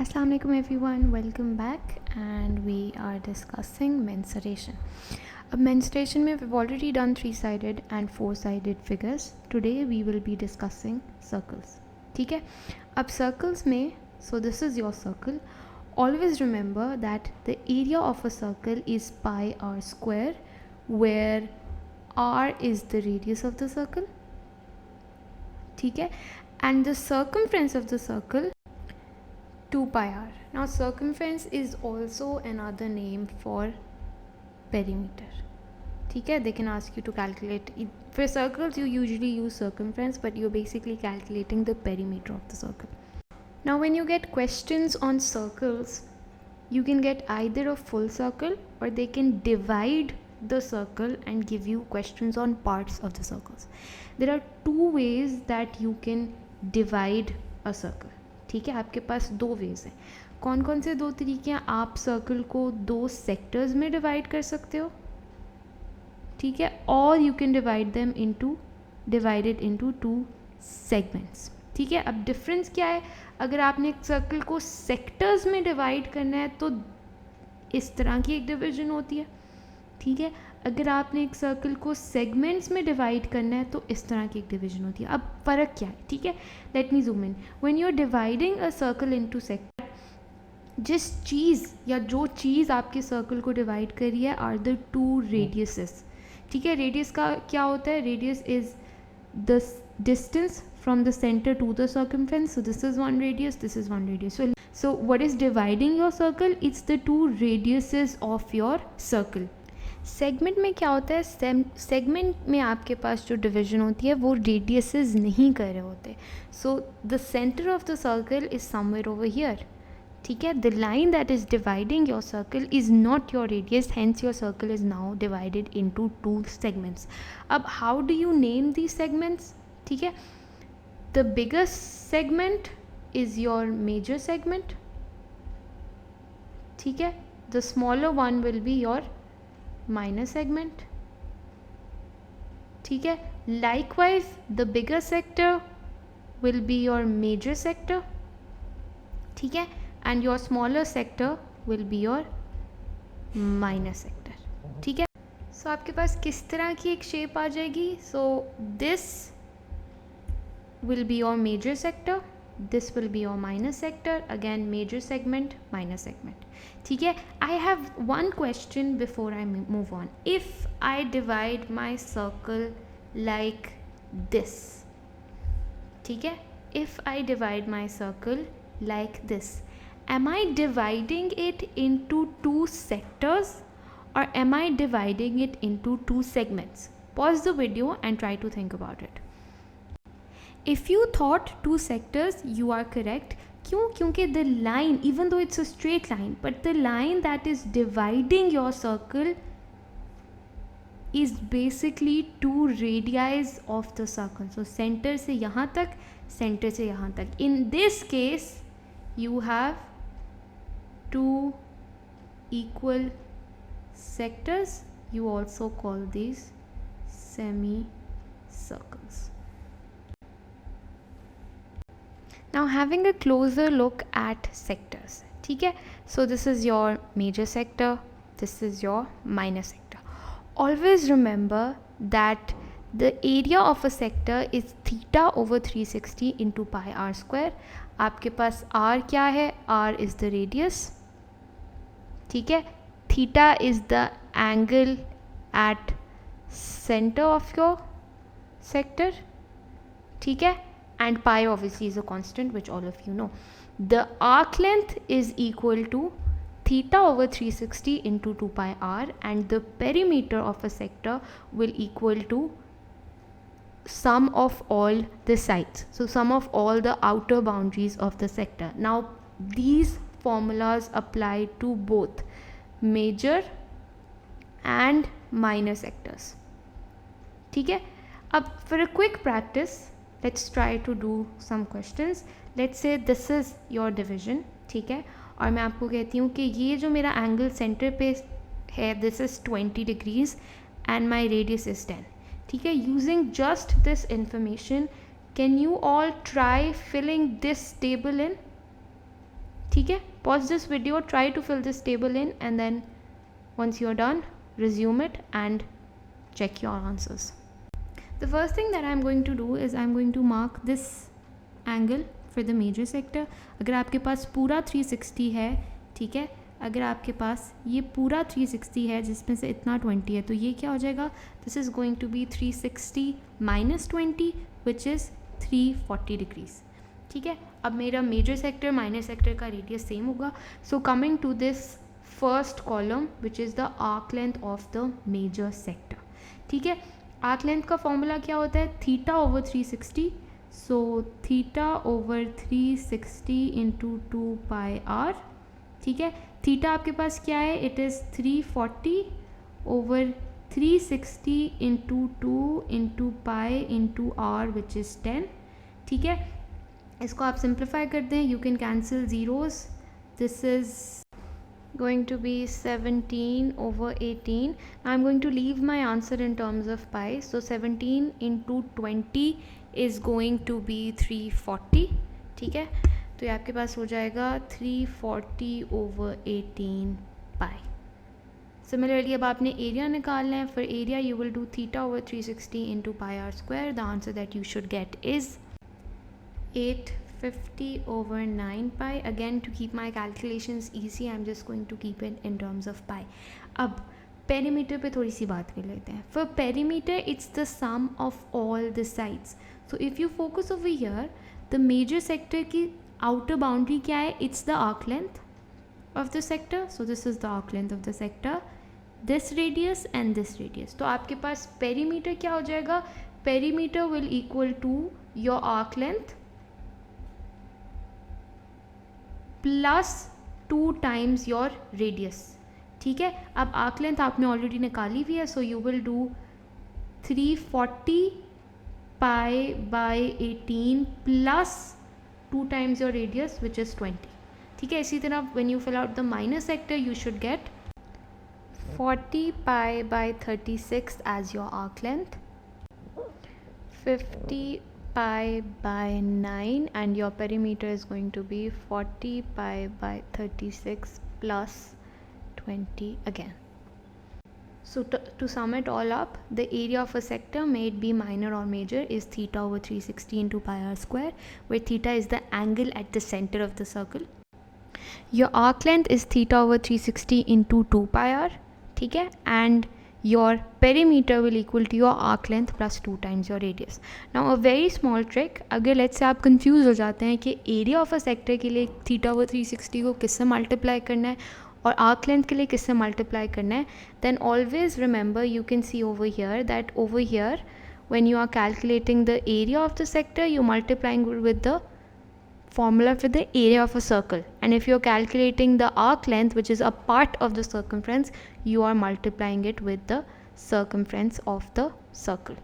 Assalamu alaikum everyone, welcome back, and we are discussing mensuration. Mensuration में we've already done 3-sided and 4-sided figures. Today we will be discussing circles. ठीक है, अब circles में, so this is your circle. Always remember that the area of a circle is pi r square, where r is the radius of the circle. ठीक है, and the circumference of the circle 2 pi r. Now circumference is also another name for perimeter. ठीक है, they can ask you to calculate it. For circles you usually use circumference, but you're basically calculating the perimeter of the circle. Now when you get questions on circles, you can get either a full circle or they can divide the circle and give you questions on parts of the circles. There are two ways that you can divide a circle. ठीक है, आपके पास दो veg हैं. कौन कौन से दो तरीके हैं? आप सर्कल को दो सेक्टर्स में डिवाइड कर सकते हो, ठीक है, और you can divided into 2 segments. ठीक है, अब डिफरेंस क्या है? अगर आपने एक सर्कल को सेक्टर्स में डिवाइड करना है तो इस तरह की एक डिवीजन होती है. ठीक है, अगर आपने एक सर्कल को सेगमेंट्स में डिवाइड करना है तो इस तरह की एक डिवीजन होती है. अब फ़र्क क्या है? ठीक है, let me zoom in. When you are dividing a circle into sector, जिस चीज़ या जो चीज़ आपके सर्कल को डिवाइड करी है आर द 2 रेडियसेस. ठीक है, रेडियस का क्या होता है? Radius is the distance from the center to the circumference. So this is one radius, this is one radius. So what is dividing your circle? It's the 2 radiuses of your circle. Segment में क्या होता है? Segment में आपके पास जो division होती है वो रेडियसेस नहीं कर रहे होते. So the centre of the circle is somewhere over here. ठीक है, the line that is dividing your circle is not your radius, hence your circle is now divided into 2 segments. अब how do you name these segments? ठीक है, the biggest segment is your major segment. ठीक है, the smaller one will be your minor segment. ठीक है, likewise the bigger sector will be your major sector. ठीक है, and your smaller sector will be your minor sector. ठीक है, so आपके पास किस तरह की एक शेप आ जाएगी? So this will be your major sector, this will be your minor sector, again major segment, minor segment. ठीक है, I have one question before I move on. If I divide my circle like this, ठीक है, if I divide my circle like this, am I dividing it into 2 sectors or am I dividing it into 2 segments? Pause the video and try to think about it. If you thought 2 sectors, you are correct. क्यों? क्योंकि the line, even though it's a straight line, but the line that is dividing your circle is basically 2 radii of the circle. So center से यहाँ तक, center से यहाँ तक. In this case, you have 2 equal sectors. You also call these semicircles. Now having a closer look at sectors. ठीक है, so this is your major sector, this is your minor sector. Always remember that the area of a sector is theta over 360 into pi r square. आपके पास r क्या है? r is the radius. ठीक है, theta is the angle at center of your sector. ठीक है, and pi obviously is a constant, which all of you know. The arc length is equal to theta over 360 into 2 pi r, and the perimeter of a sector will equal to sum of all the sides, so sum of all the outer boundaries of the sector. Now these formulas apply to both major and minor sectors. ठीक है, अब for a quick practice, let's try to do some questions. Let's say this is your division. ठीक है, और मैं आपको कहती हूँ कि ये जो मेरा एंगल सेंटर पे है, this is 20 degrees and my radius is 10. ठीक है, using just this information, can you all try filling this table in? ठीक है, pause this video, try to fill this table in, and then once you're done, resume it and check your answers. The first thing that I'm going to do is I'm going to mark this angle for the major sector. अगर आपके पास पूरा 360 है, ठीक है, अगर आपके पास ये पूरा 360 है जिसमें से इतना 20 है, तो ये क्या हो जाएगा, this is going to be 360 minus 20 which is 340 degrees. ठीक है, अब मेरा मेजर सेक्टर माइनर सेक्टर का रेडियस सेम होगा. So coming to this first column which is the arc length of the major sector. ठीक है, आर्क लेंथ का formula क्या होता है, theta over 360. So theta over 360 into 2 pi r. ठीक है, थीटा आपके पास क्या है, it is 340 over 360 into 2 into pi into r which is 10. ठीक है, इसको आप सिंप्लीफाई कर दें, you can cancel zeros. This is going to be 17 over 18. Now I'm going to leave my answer in terms of pi. So 17 into 20 is going to be 340. ठीक है, तो ये आपके पास हो जाएगा 340 over 18 pi. Similarly, अब आपने एरिया निकालना है. For area you will do theta over 360 into pi r square. The answer that you should get is 850 over 9 pi. Again, to keep my calculations easy, I'm just going to keep it in terms of pi. अब perimeter पे थोड़ी सी बात कर लेते हैं. For perimeter, it's the sum of all the sides. So if you focus over here, the major sector की outer boundary क्या है? It's the arc length of the sector. So this is the arc length of the sector. This radius and this radius. तो आपके पास perimeter क्या हो जाएगा? Perimeter will equal to your arc length plus 2 times your radius. ठीक है, अब arc length आपने already निकाली हुई है. So you will do 340 pi by 18 plus 2 times your radius which is 20. ठीक है, इसी तरह when you fill out the minor sector you should get 40 pi by 36 as your arc length, 50 pi by 9, and your perimeter is going to be 40 pi by 36 plus 20 again. So to sum it all up, the area of a sector, may it be minor or major, is theta over 360 into pi r square, where theta is the angle at the center of the circle. Your arc length is theta over 360 into 2 pi r. ठीक है, and your perimeter will equal to your arc length plus 2 times your radius. Now a very small trick, अगर let's say आप confuse हो जाते हैं कि area of a sector के लिए theta over 360 को किससे multiply करना है और arc length के लिए किससे multiply करना है, then always remember, you can see over here that over here when you are calculating the area of the sector, you multiplying with the formula for the area of a circle, and if you're calculating the arc length which is a part of the circumference, you are multiplying it with the circumference of the circle.